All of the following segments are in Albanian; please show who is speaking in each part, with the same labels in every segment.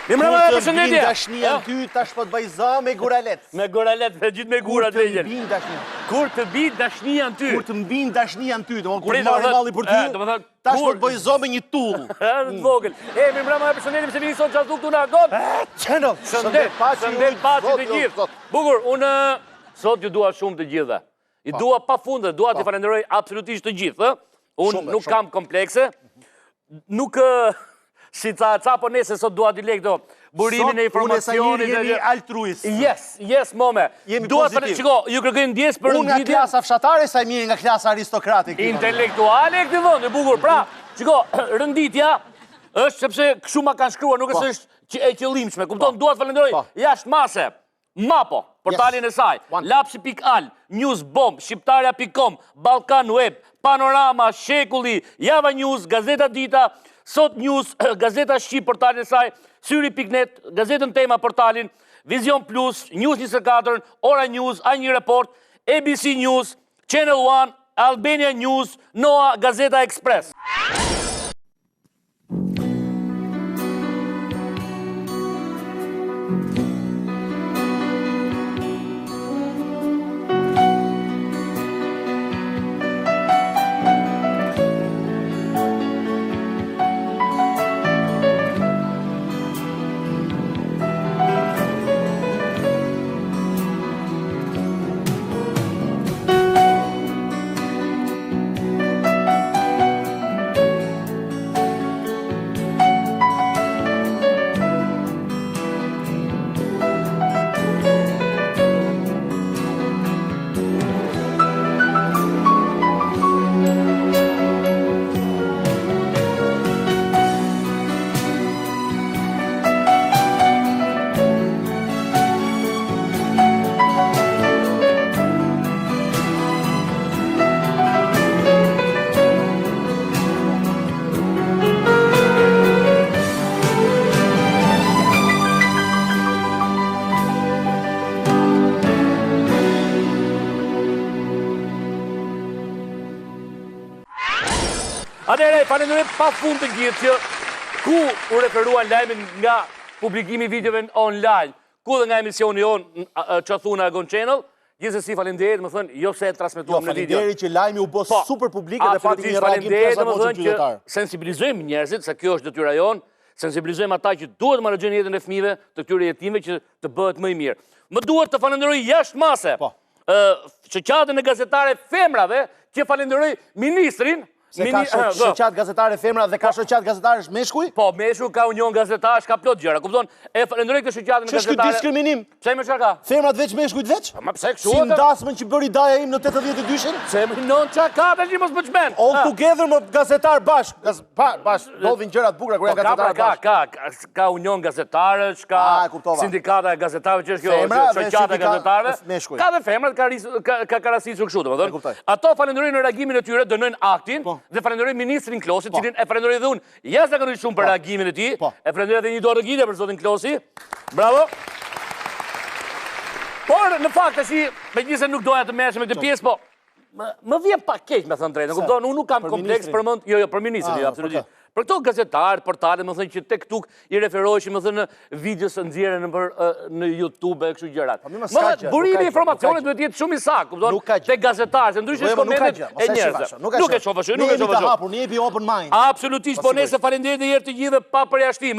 Speaker 1: Mi mërëma e përshëndetje.
Speaker 2: Dashnia ty tash po të bëj zë me guralet.
Speaker 1: Me guralet, me gjithë me gurat të gjenë.
Speaker 2: Kur të mbin dashnia ty. Kur të mbin dashnia ty, kur të marrë malli për ty, tash po të bëj zë me një tull.
Speaker 1: Të vogël. Mi mërëma e përshëndetje, se vini sot që asë këtu në agot.
Speaker 2: Qenëll,
Speaker 1: shëndet paci të gjithë. Bukur, unë sot ju dua shumë të gjithë. I dua pa fundë, dua të falenderoj absolutisht të gjithë. Unë nuk kam komplekse. Nuk... Si ca po nese sot dua t'i lek do burimin e informacionit.
Speaker 2: Sot jemi altruist.
Speaker 1: Yes, mome.
Speaker 2: Jemi pozitiv.
Speaker 1: Qiko, ju kërkojnë ndjes për
Speaker 2: unë nga klasa fshatare, sa mirë nga klasa aristokratik.
Speaker 1: Intelektuale e këtë vënd, e bukur. Pra, qiko, rënditja është sepse këshu ma kanë shkruar, nuk është e qëllimshme. Kupton, dua të falenderoj jashtë mase, Mapo, portalin e saj, lapsi.al, newsbomb, shqiptarja.com, Balkan Web, Panorama, Shekulli, Java News, Gazeta Dita, Sot News, Gazeta Shqip, portalin e saj, Syri.net, Gazetën Tema, portalin, Vision Plus, News 24, Ora News, A1 Report, ABC News, Channel 1, Albania News, Noa, Gazeta Express. Atëherë, falenderoj pa fund të gjithë që ku u referuan lajmin nga publikimi videove online, ku dhe nga emisioni jonë që thuna Agon Channel, gjithsesi faleminderit, më thënë, jo se e transmetuam në video.
Speaker 2: Faleminderit që lajmi u bë super publik dhe pati një reagim pjesë apo qytetar.
Speaker 1: Sensibilizojmë njerëzit se kjo është detyra jonë, sensibilizojmë ata që duhet të menaxhojnë jetën e fëmijëve, të këtyre jetimëve që të bëhet më i mirë. Më duhet të falenderoj jashtë mase shoqatën e gazetare femrave, që falenderoj ministrin.
Speaker 2: Se ka shoqat gazetare femra dhe ka shoqat gazetare meshkuj?
Speaker 1: Po, meshkuj ka union gazetash, ka plot gjëra, kupton? E falenderoj këtë shoqatën gazetare.
Speaker 2: Ç'është ky diskriminim?
Speaker 1: Pse më çka ka?
Speaker 2: Femrat veç meshkujt veç?
Speaker 1: Ma pse kështu?
Speaker 2: Si ndasmën që bëri daja im në 82-shin?
Speaker 1: Pse më non çka ka tash mos më çmen.
Speaker 2: All together më gazetar bashk, ndodhin gjëra të bukura kur janë gazetar bashk.
Speaker 1: Ka union gazetarësh, ka sindikata e gazetarëve që është kjo shoqata e gazetarëve. Ka dhe femrat ka rastisur kështu, domethënë. Ato falenderoj në reagimin e tyre, dënojnë aktin. Dhe falenderoj ministrin Klosi, cilin e falenderoj dhe unë jashtëzakonisht shumë për reagimin e tij. E falenderoj edhe një dorë gile për zotin Klosi. Bravo. Por në fakt tash, megjithëse nuk doja të merresh me këtë pjesë, po më vjen pak keq, me thënë drejtën. Kupton, unë nuk kam kompleks për mend, jo, për ministrin, absolutisht. Për këto gazetarë, portale, më thënë që tek tuk i referoheshin, më thënë video së nxjerrën në YouTube e kështu gjërat. Burimi i informacionit duhet të jetë shumë i saktë, kupton? Tek gazetarë, se ndryshe komentet e njerëzve. Nuk e shoh ashtu, nuk e shoh ashtu.
Speaker 2: Ne jemi open mind.
Speaker 1: Absolutisht, po nëse falenderoj të herë të gjithëve pa përjashtim,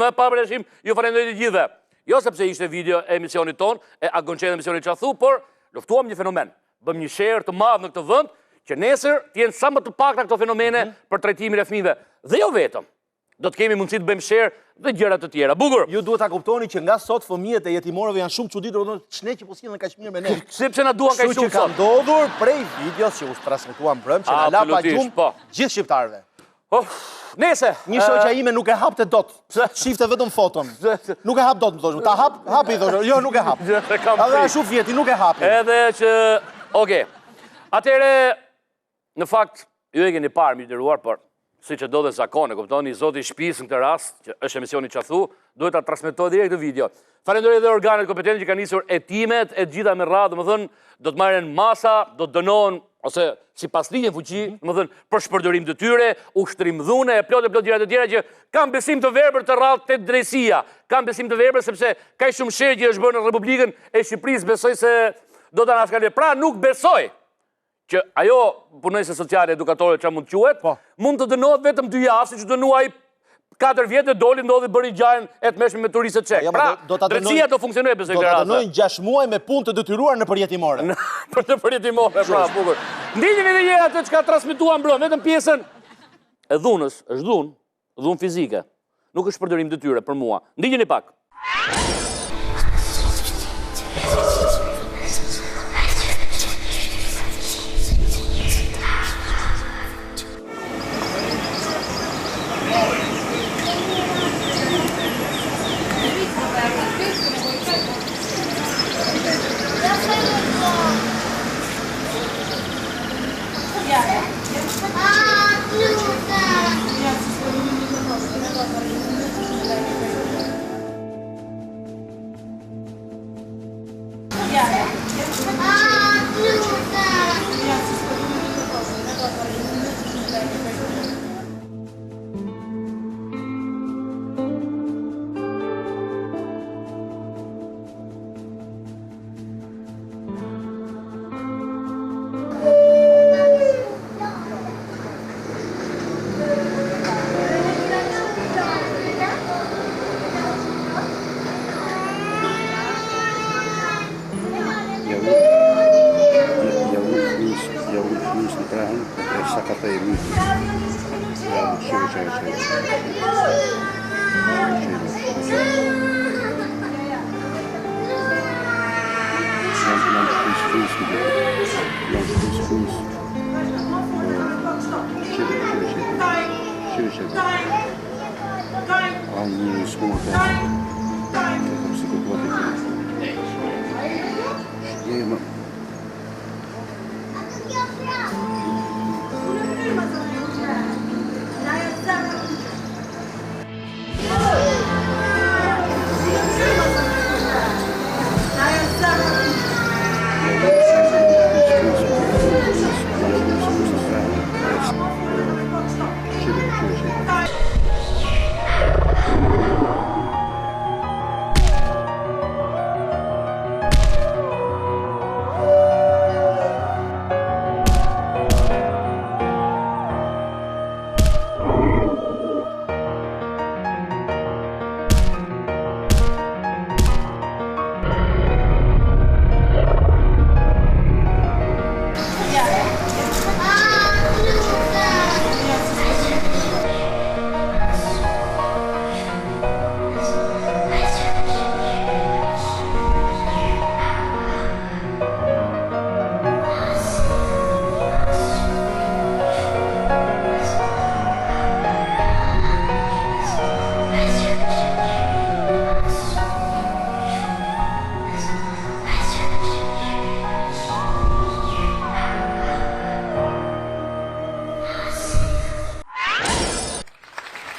Speaker 1: ju falenderoj të gjithëve. Jo sepse ishte video e emisionit ton, e Agon Channel emisionit që thu, por luftuam një fenomen. Bëm një share të madh në këtë vend, që nesër t'jenë sa më të pakta këto fenomene për trajtimin e fëmijëve. Dhe jo vetëm. Do të kemi mundësi të bëjmë share dhe gjëra të tjera. Bukur.
Speaker 2: Ju duhet ta kuptoni që nga sot fëmijët e jetimorëve janë shumë çuditur, ç'ne që po sillen kaq mirë me ne.
Speaker 1: Sepse na duan kaq shumë.
Speaker 2: Që ka ndodhur prej videos që u transmetuan brëm, që na la pa gjumë gjithë shqiptarëve.
Speaker 1: Nese.
Speaker 2: Një shoqja ime nuk e hapte dot. Shifte vetëm foton. Nuk e hap dot, më thoshëm. Ta hapi thoshëm. Jo, nuk e hap. Edhe ashtu fjeti nuk e hapi.
Speaker 1: Edhe që, okay. Atëherë, në fakt, ju e keni parë, mi nderuar, por si që do dhe zakone, kuptoni, zoti shpis në këtë rast, që është emisioni që thu, duhet ta transmetoj direkt të video. Falenderoj dhe organet kompetente që kanë nisur hetimet, e gjitha me radhë, domethënë, do të marrin masa, do të dënohen ose si pas ligjën fuqi, domethënë, për shpërdorim të tyre, ushtrim dhune, e plot gjëra të tjera që kanë besim të verbër të radhë te drejtësia. Kanë besim të verbër sepse ka shumë sherë që është bërë në Republikën e Shqipërisë, besoj se do ta naskaloj. Pra nuk besoj që ajo punojse sociale edukatore që mund të quhet, mund të dënohet vetëm 2 javë, siç dënuai 4 vjetë doli ndodhi bëri gjajën e të meshme me turistët çek. Pra, drejtësia do funksionojë besoj këtë rast.
Speaker 2: Do ta dënojnë 6 muaj me punë të detyruar në përjetimore.
Speaker 1: Për të përjetimore, pra, bukur. Ndiqni edhe një herë atë çka transmetuam brëm, vetëm pjesën e dhunës, është dhunë fizike. Nuk është përdorim detyre për mua. Ndiqni pak.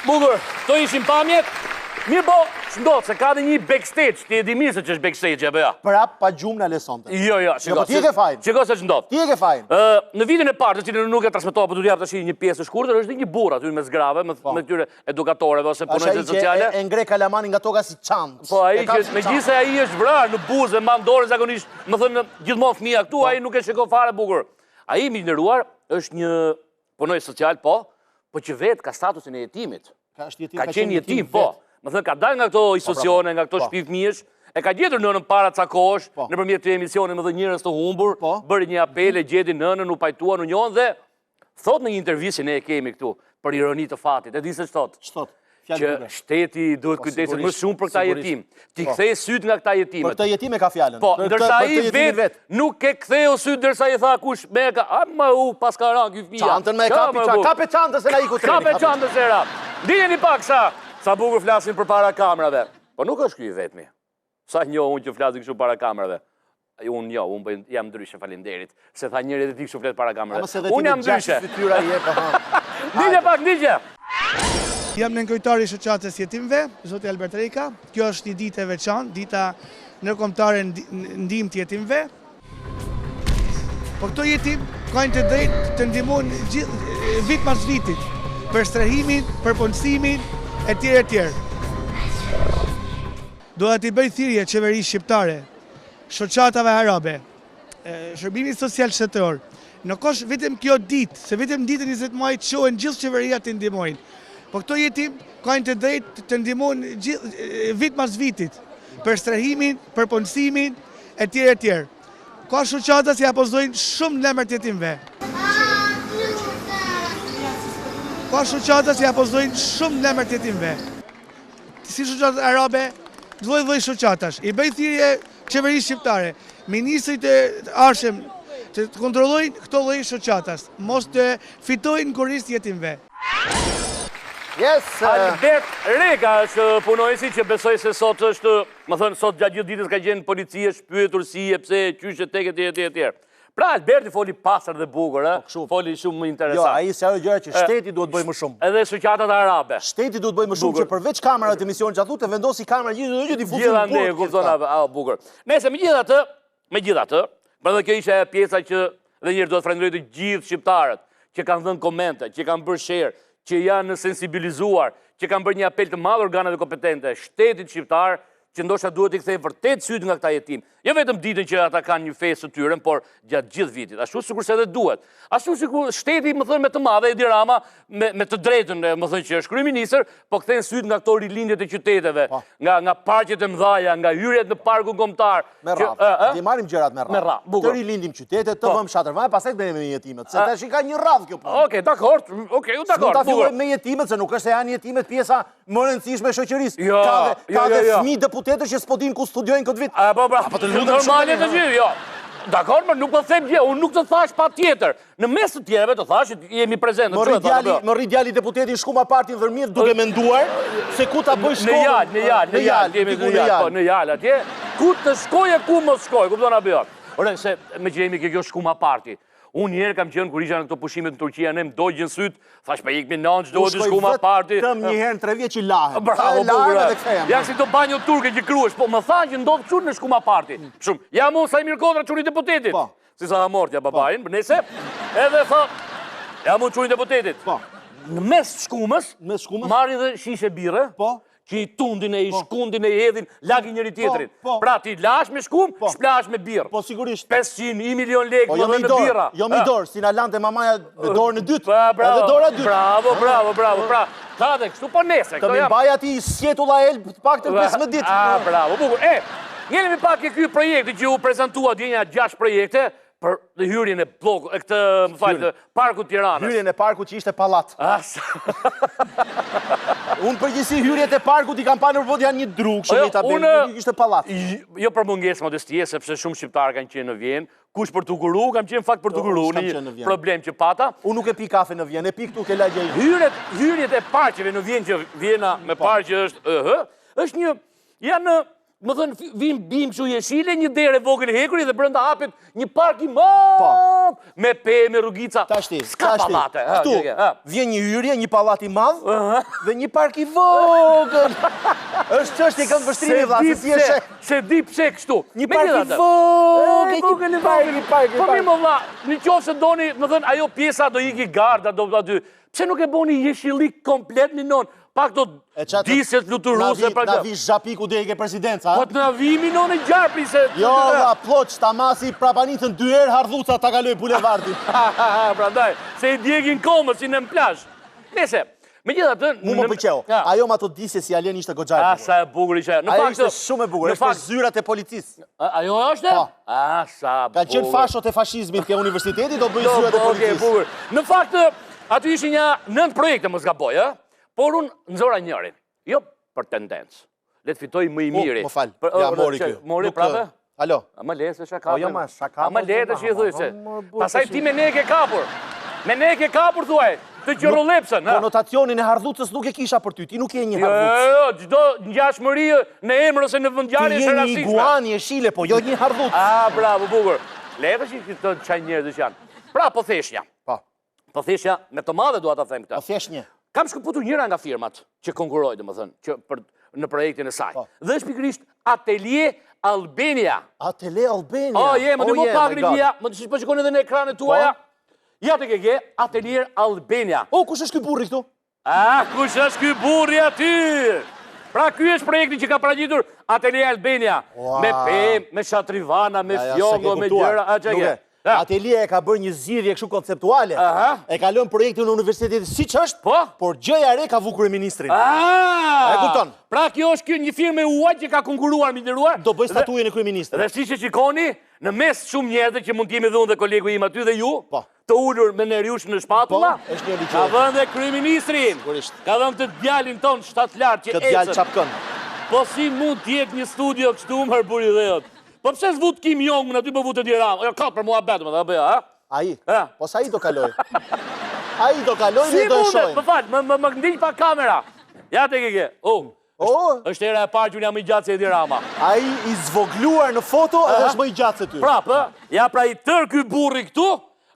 Speaker 1: Bukur, to ishin pamjet. Mirë po, ç'ndodh se ka dhe një backstage, ti e di mirë se ç'është backstage apo jo?
Speaker 2: Prap pa gjumë në lesonte.
Speaker 1: Jo, shiko.
Speaker 2: Ti e ke fajin.
Speaker 1: Shiko se ç'ndodh.
Speaker 2: Ti e ke fajin.
Speaker 1: Në videon e parë, që nuk e transmetova, por do t'ju jap tash një pjesë të shkurtër, është një burr aty me zgrave, me këtyre edukatorëve ose punonjëse sociale.
Speaker 2: E ngre kalamani nga toka si çantë.
Speaker 1: Po ai që megjithëse ai është vrarë në buzë, mban dorë zakonisht, më thënë gjithmonë fëmia këtu, ai nuk e shikon fare bukur. Ai më i nderuar është një punonjës social, po që vetë ka statusin e jetimit. Ka qenë jetim, po. Më thënë, ka dalë nga këto institucione, nga këto shtëpi fëmijësh, e ka gjetur nënën para ca kohësh, nëpërmjet të emisionit, më thënë, njerëz të humbur, bëri një apel, e gjeti nënën, u pajtuan, u njohën dhe thot në një intervistë ne e kemi këtu për ironi të fatit. E di se ç'thot? Që shteti duhet kujdeset më shumë për këta jetim. Ti kthej syt nga këta jetimet.
Speaker 2: Për këtë jetim e ka fjalën.
Speaker 1: Po, ndërsa ai vet nuk e ktheu syt derisa i tha kush me ka, ama u pas ka rënë ky fëmia.
Speaker 2: Çantën me kapi çantën se na iku treni.
Speaker 1: Kapi çantën se ra. Ndiheni pak sa bukur flasin përpara kamerave. Po nuk është ky i vetmi. Sa njoh unë që flasin kështu para kamerave. Unë jam ndryshe, faleminderit. Se tha njëri dhe ti kështu flet para kamerës. Unë jam ndryshe. Ndigje pak, ndigje!
Speaker 3: Jam nënkujtari i shoqatës jetimve, zoti Albert Rejka. Kjo është një ditë e veçantë, dita ndërkombëtare ndihmë të jetimve. Po këto jetim kanë të drejtë të ndihmojnë vit pas vitit për strehimin, për punësimin etj. Do t'i bëj thirrje qeverisë shqiptare, shoqatave arabe, shërbimit social shtetëror. Në kosh vetëm kjo ditë, se vetëm ditën 20 maj qohen gjithë qeveria të ndihmojnë. Po këto jetim kanë të drejtë të ndihmojnë vit mas vitit për strehimin, për punësimin etj. Ka shoqata që apozojnë shumë në emër të jetimve. Ka shoqata që apozojnë shumë në emër të jetimve. Si shoqatat arabe, lloj shoqatash. I bëj thirrje qeverisë shqiptare, ministrit e arshëm të kontrollojnë këto lloj shoqatas, mos të fitojnë kurriz të jetimve.
Speaker 1: Albert Rejka është punojësi që besoj se sot është, më thënë, sot gjatë gjithë ditës ka qenë policia shpyetur si e pse qyshe tek etj. Pra Alberti foli pastër dhe bukur, foli shumë interesant.
Speaker 2: Jo, ai se ajo gjëra që shteti duhet bëj më shumë.
Speaker 1: Edhe shoqatat arabe.
Speaker 2: Shteti duhet bëj më shumë që përveç kamerat e emisionit që atu të vendosi kamera gjithë difuzin
Speaker 1: gjithandej kupton bukur. Nëse megjithatë, pra kjo ishte pjesa që dhe njëherë do të falenderoj të gjithë shqiptarët që kanë dhënë komente, që kanë bërë share, që janë sensibilizuar, që kanë bërë një apel të madh organeve kompetente, shtetit shqiptar, që ndoshta duhet i kthejë vërtet syt nga këta jetim. Jo vetëm ditën që ata kanë një festë të tyre, por gjatë gjithë vitit. Ashtu sikurse edhe duhet. Ashtu sikur shteti, më thënë, me të madhe Edi Rama, me të drejtën, më thënë që është kryeministër, po kthejnë syt nga këto rilindjet e qyteteve, nga parqet e mëdha, nga hyrjet në parkun kombëtar.
Speaker 2: Me radhë. Ti marrim gjërat me radhë. Të rilindim qytetet, të vëmë shatërvaj, pastaj të bëjmë me jetimet. Se tash ka një radhë kjo punë.
Speaker 1: Okej, dakor.
Speaker 2: Ta fillojmë me jetimet, se nuk është se janë jetimet pjesa më e rëndësishme e shoqërisë. Ka dhe fëmijë deputetësh që s'po dinë ku studiojnë këtë vit.
Speaker 1: Po të normale të gjithë, jo. Dakor, më nuk po them gjë, unë nuk të thash patjetër. Në mes të tjerëve të thash që jemi prezente.
Speaker 2: Më rri djali deputetin shku ma partin Dhërmit duke menduar se ku ta bëj shkollën.
Speaker 1: Në jalë atje. Ku të shkoj e ku mos shkoj, kupton apo jo? Ore, se me që jemi kjo shku ma parti. Unë njerë kam qenë kur isha në këto pushimet në Turqia, ne më dojgjën syt, thash pa ikmi nënë që do të shku ma parti.
Speaker 2: Tëm njëherë në 3 vjet që lahem.
Speaker 1: Bravo, bukura. Ja si të banjo turke që kruesh, po më thanë që ndodhë qurë në shku ma parti. Shumë, jam unë Sajmir Kodra, quri deputetit. Si sa ha mortja babajin, nëse, edhe tha, jam unë quri deputetit. Në mes shkumës, marrin dhe shishe bire, që i tundin e i shkundin e i hedhin, lagin njëri tjetrin. Pra ti lash me shkum, shplash me birë.
Speaker 2: Po sigurisht.
Speaker 1: 500, 1 milion lekë, më dhe në bira.
Speaker 2: Jo mi dorë, si në lante mamaja me dorë në dytë. Edhe dora dytë.
Speaker 1: Bravo. Pra, ta dhe kështu po nese.
Speaker 2: Të mi baja ti sjetulla elbë pak të 15 ditë.
Speaker 1: Bravo, bukur. Njëllemi pak e kjo projekti që u prezentua djenja 6 projekte, për hyrjen e blokut, këtë, më falë, parku Tiranës.
Speaker 2: Hyrjen e parku që ishte pallat. Unë përgjithsi hyrjet e parkut i kam pa nërbot janë një druk, shëmi ta bërë, ishte pallat.
Speaker 1: Jo për mungesë modestie, sepse shumë shqiptarë kanë qenë në Vjenë, kush për të guru, kam qenë fakt për të guru, një problem që pata.
Speaker 2: Unë nuk e pi kafe në Vjenë, e pi këtu ke lagje i.
Speaker 1: Hyrjet e parqeve në Vjenë që Vjena me parqe është një, janë më thënë, vim bim që jeshile, një dere vogël hekuri dhe brënda hapet një park i madh me me rrugica. Ska pallate.
Speaker 2: Këtu, vjen një hyrje, një pallat i madh dhe një park i vogël. Është çështje kënd vështrimi vlla, se si është.
Speaker 1: Se di pse kështu.
Speaker 2: Një park i vogël,
Speaker 1: Po mi më vlla, në qoftë se doni, më thënë, ajo pjesa do iki garda, do aty. Pse nuk e boni jeshillik komplet një non? Pak do diset fluturuse.
Speaker 2: Na vi zhapiku dhe i ke presidenca.
Speaker 1: Po të na vimi në gjarpi se...
Speaker 2: Jo, da, ploq, ta masi prapanitën 2 herë hardhuca ta kaloj bulevardin.
Speaker 1: Pra daj, se i djegin komës, si në plash. Nese, me gjitha të...
Speaker 2: Mu më pëlqeu, ajo ma të disje si alen ishte goxhaj.
Speaker 1: Sa e bukur ishe.
Speaker 2: Ajo ishte shumë e bukur, ishte zyrat e policisë.
Speaker 1: Ajo është? Sa bukur.
Speaker 2: Ka qenë fashot e fashizmit ke universiteti, do bëjë zyrat e policisë.
Speaker 1: Në fakt, aty ishi një 9 projekte më zgaboj, por unë nëzora njërin, jo për tendencë. Le të fitoj më i miri.
Speaker 2: Më falë, ja mori kjo.
Speaker 1: Mori prapë?
Speaker 2: Alo.
Speaker 1: A më letë se shaka.
Speaker 2: O, jo ma, shaka.
Speaker 1: A më letë që i thuj se. Pasaj ti me ne ke kapur. Me ne ke kapur, thuaj, të Qerolepsën.
Speaker 2: Konotacionin e hardhucës nuk e kisha për ty, ti nuk je një hardhuc.
Speaker 1: Jo, gjdo ngjashmëri në emër ose në vendngjarje
Speaker 2: Ti
Speaker 1: është
Speaker 2: je një
Speaker 1: rasizme.
Speaker 2: iguani e shile, po jo një hardhuc.
Speaker 1: Bravo, bukur. Letë që këto çaj njerëz janë. Pra, po theshja. Po theshja, me të madhe dua ta them këtë.
Speaker 2: Po thesh një.
Speaker 1: Kam shkëputur njëra nga firmat që konkurrojnë, domethënë, në projektin e saj. Dhe është pikërisht Atelier Albania.
Speaker 2: Atelier Albania.
Speaker 1: Më dy më pak rivia, më të po shikoni edhe në ekranet tuaja. Ja të ke Atelier Albania.
Speaker 2: Kush është ky burri këtu?
Speaker 1: Kush është ky burri aty? Pra, ky është projekti që ka paraqitur Atelier Albania. Me pemë, me shatrivana, me fjongo, me gjëra.
Speaker 2: Atelier e ka bërë një zgjidhje kështu konceptuale. E ka lënë projektin në universitetin siç është, por gjëja e re ka vu kryeministrin. E kupton?
Speaker 1: Pra, kjo është një firmë e huaj që ka konkuruar me nderuar.
Speaker 2: Do bëj statujën e kryeministrit.
Speaker 1: Dhe siç e shikoni, në mes shumë njerëz që mund të jemi dhe unë dhe kolegu im aty dhe ju, të ulur me nerjush në shpatulla, ka vënë dhe kryeministrin. Ka vënë të djalin ton shtatlar që ecën.
Speaker 2: Këtë djalë çapkën.
Speaker 1: Po si mund të jetë një studio kështu më buri dhe jot? Po pse s'vut Kim Jong në aty po vutë Tirana? Jo, ka për mua betë më dhe bëja, ha?
Speaker 2: Ai? Po sa ai do kaloj? Ai do kaloj, ne do e shohim.
Speaker 1: Më fal, më ndiq pa kamera. Ja te ke. Është era e parë që unë jam i gjatë se Edi Rama.
Speaker 2: Ai i zvogluar në foto edhe është më i gjatë se ty.
Speaker 1: Ja pra i tër ky burri këtu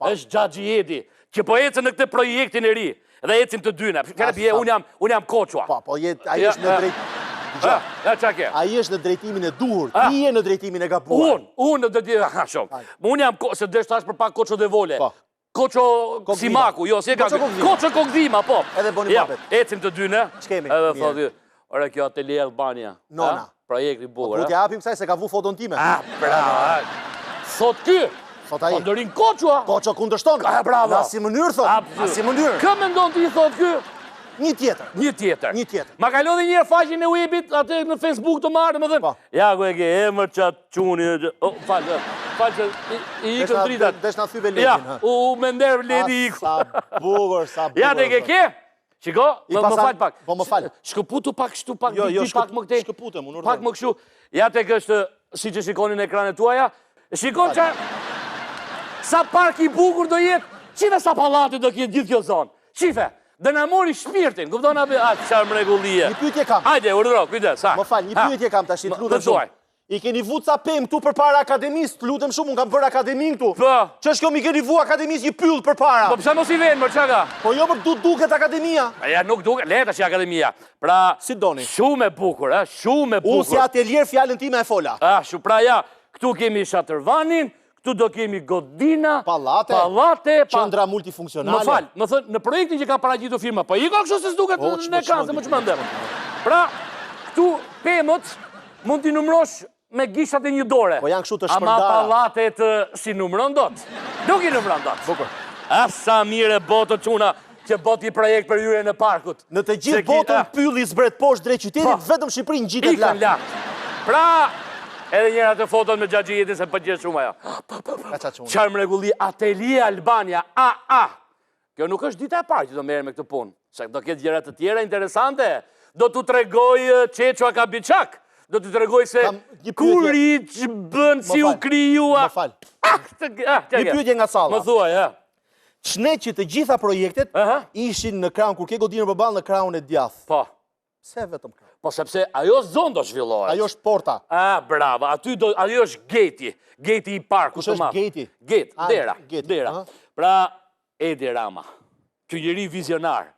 Speaker 1: është Xhaxhi Edi, që po ecën në këtë projektin e ri. Dhe ecim të dyna. Unë jam koçua.
Speaker 2: Po ai është në drejt. Ai është në drejtimin e duhur, ti je në drejtimin e gabuar.
Speaker 1: Unë në drejtimin, unë jam, se desh tash për pak Koço Devole. Koço Simaku, jo, si e ka Koço Kogdhima, po.
Speaker 2: Edhe boni mapet.
Speaker 1: Ecim të dyne.
Speaker 2: Ç'kemi?
Speaker 1: Edhe thotë, ore kjo Atelier Albania.
Speaker 2: Nona.
Speaker 1: Projekti bukur.
Speaker 2: Po t'ja hapim saj se ka vu foton time.
Speaker 1: Bravo. Thot ky.
Speaker 2: Thot ai.
Speaker 1: Ndërin Koçua.
Speaker 2: Koço kundërshton.
Speaker 1: Bravo.
Speaker 2: Në asnjë mënyrë thot. Asnjë mënyrë.
Speaker 1: Kë mendon ti thot ky?
Speaker 2: Një tjetër.
Speaker 1: Ma kalon dhe njërë faqin e webit, atë në Facebook të marrë, më dhënë. Ja, ku e ke, emër qatë quni, falë që i ikën dritat.
Speaker 2: Desh nga thyve ledin.
Speaker 1: Ja, me nderë ledi iku.
Speaker 2: Sa bugur.
Speaker 1: Ja, te ke, shiko, më falë pak.
Speaker 2: Po më falë.
Speaker 1: Shkëputu pak, shtu pak,
Speaker 2: Jo,
Speaker 1: pak më këtej.
Speaker 2: shkëputem, unë
Speaker 1: Pak më kështu. Ja, te kështë, si që shikoni në ekranet tuaja, shikon që sa park i bukur do jetë, qive sa palate do kjetë gjithë kjo zonë. Qife. Dhe në mori shpirtin, kupton apo çfarë mrekullie.
Speaker 2: Një pyetje kam.
Speaker 1: Hajde, urdhëro, kujdes, sa.
Speaker 2: Më fal, një pyetje kam tash, lutem shumë. I keni vu ca pemë këtu përpara akademisë, lutem shumë, unë kam bërë akademinë këtu.
Speaker 1: Po.
Speaker 2: Ç'është kjo mi keni vu akademisë një pyll përpara?
Speaker 1: Po pse mos i vjen, më çka ka?
Speaker 2: Po jo për duket akademia.
Speaker 1: Ja nuk duket, le tash akademia. Pra,
Speaker 2: si doni.
Speaker 1: Shumë e bukur, shumë e bukur.
Speaker 2: Unë si atelier fjalën time e fola.
Speaker 1: Pra ja, këtu kemi Shatrvanin. Këtu do kemi godina,
Speaker 2: pallate, qendra multifunksionale.
Speaker 1: Më fal, më thënë, në projektin që ka paraqitur firma, po i ka kështu se s'duket në ekran, se më çmendem. Pra, këtu pemët mund t'i numërosh me gishtat e një dore.
Speaker 2: Po janë kështu të shpërndara.
Speaker 1: Ama pallatet si numëron dot. Nuk i numëron dot.
Speaker 2: Bukur.
Speaker 1: Sa mirë botë çuna që boti projekt për hyrjen e parkut.
Speaker 2: Në të gjithë botën pylli zbret poshtë drejt qytetit, vetëm Shqipërinë ngjitet lart.
Speaker 1: Pra, edhe njëra të foton me Xhaxhi Edin se përgjesh shumë ajo. Qarë mrekulli Atelier Albania, Kjo nuk është dita e parë që do merrem me këtë punë. Se do ketë gjëra të tjera interesante. Do t'u tregoj Çeçua Kabiçak. Do t'u tregoj se kuri që bën si u krijua.
Speaker 2: Më fal. Një pyetje nga salla.
Speaker 1: Më thuaj,
Speaker 2: Ç'ne që të gjitha projektet ishin në krahun kur ke godinën përballë në krahun e djathtë.
Speaker 1: Po.
Speaker 2: Pse vetëm krahun?
Speaker 1: Po sepse ajo zonë do zhvillohet.
Speaker 2: Ajo është porta.
Speaker 1: Bravo. Ajo është geti. Geti i parkut
Speaker 2: të madh. Kush është geti?
Speaker 1: Dera. Pra, Edi Rama. Ky njeri vizionar.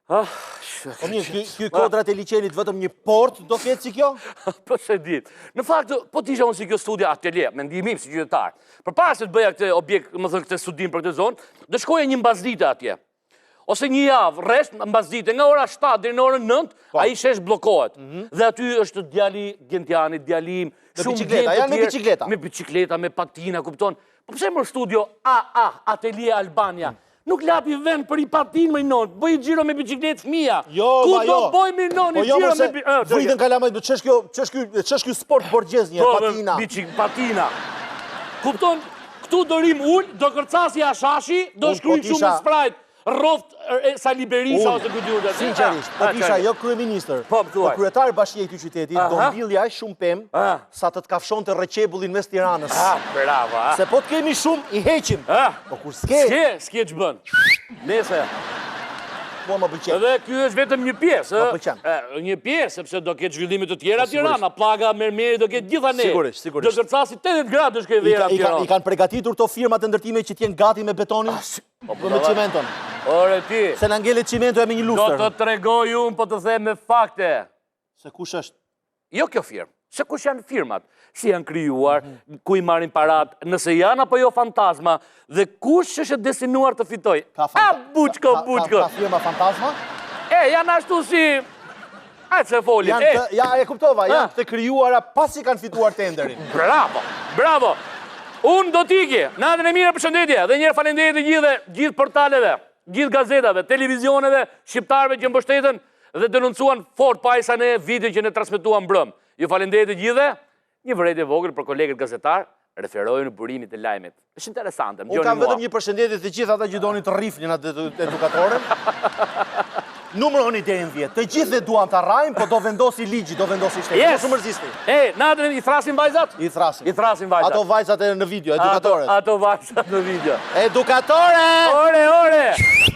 Speaker 2: Po mirë, ky kodrat e liçenit vetëm një port do ketë si kjo?
Speaker 1: Po se dit. Në fakt, po t'isha unë si kjo studia atelier, mendimim si qytetar. Përpara se të bëja këtë objekt, më thënë këtë studim për këtë zonë, do shkoja një mbasdite atje. Ose një javë, rresht mbasdite, nga ora 7 deri në orën 9, ai shesh bllokohet. Dhe aty është djali Gentiani, djalim,
Speaker 2: shumë bicikleta, janë me bicikleta.
Speaker 1: Me bicikleta, me patina, kupton? Po pse më studio Atelier Albania? Nuk lapi vend për i patin më i non, bëj xhiro me bicikletë fëmia. Ku do bëj më i non i xhiro me
Speaker 2: vritën kalamaj, ç'është ky sport borgjez një patina.
Speaker 1: Patina. Kupton? Këtu do rim ul, do kërcasi ashashi, do shkruaj shumë Sprite. rroft Sali Berisha ose ku diu.
Speaker 2: Sinqerisht, po isha jo kryeministër, po kryetar i bashkia e këtij qyteti, do mbillja aq shumë pemë sa të kafshonte Rreqebullin mes Tiranës.
Speaker 1: Bravo.
Speaker 2: Se po të kemi shumë, i heqim. Po kur s'ke
Speaker 1: ç'bën. Nese.
Speaker 2: Mua më pëlqen.
Speaker 1: Edhe ky është vetëm një pjesë,
Speaker 2: Më pëlqen.
Speaker 1: Një pjesë, sepse do ketë zhvillime të tjera Tirana, plaga mermeri do ketë gjitha ne.
Speaker 2: Sigurisht.
Speaker 1: Do kërcasi 80 gradësh ke vera Tirana.
Speaker 2: I kanë përgatitur to firmat e ndërtimit që t'jenë gati me betonin, me cimenton.
Speaker 1: Ore ti.
Speaker 2: Se na ngelet cimento e me një lufter.
Speaker 1: Do të tregoj unë, po të them me fakte.
Speaker 2: Se kush është?
Speaker 1: Jo kjo firmë. Se kush janë firmat, si janë krijuar, ku i marrin parat, nëse janë apo jo fantazma, dhe kush është destinuar të fitoj. Buçko.
Speaker 2: Ka firma fantazma?
Speaker 1: Janë ashtu si... Hajtë se folim.
Speaker 2: Ja, e kuptova, janë të krijuara pasi kanë fituar tenderin.
Speaker 1: Bravo. Unë do t'ikje, natën e mirë përshëndetje, dhe njerë falenderit të gjithë portaleve, gjithë gazetave, televizioneve, shqiptarve që mbështetën dhe denoncuan fort pajsa në video që ne transmetuan mbrëm. Ju falenderit të gjithë, një vërejtje vogël për kolegët gazetar, referojnë në burimit e lajmit. Është interesante, më gjoni mua.
Speaker 2: Unë kam vetëm një përshëndetje të gjithë ata që doni të rrifnin atë edukatoren. Numëroni deri në 10. Të gjithë e duan të arrajnë, po do vendosi ligji, do vendosi shteti. Mos u mërzisni.
Speaker 1: Natën i thrasin vajzat?
Speaker 2: I thrasin.
Speaker 1: I thrasin vajzat.
Speaker 2: Ato vajzat e në video, edukatoret.
Speaker 1: Ato vajzat në video.
Speaker 2: Edukatore!
Speaker 1: Ore!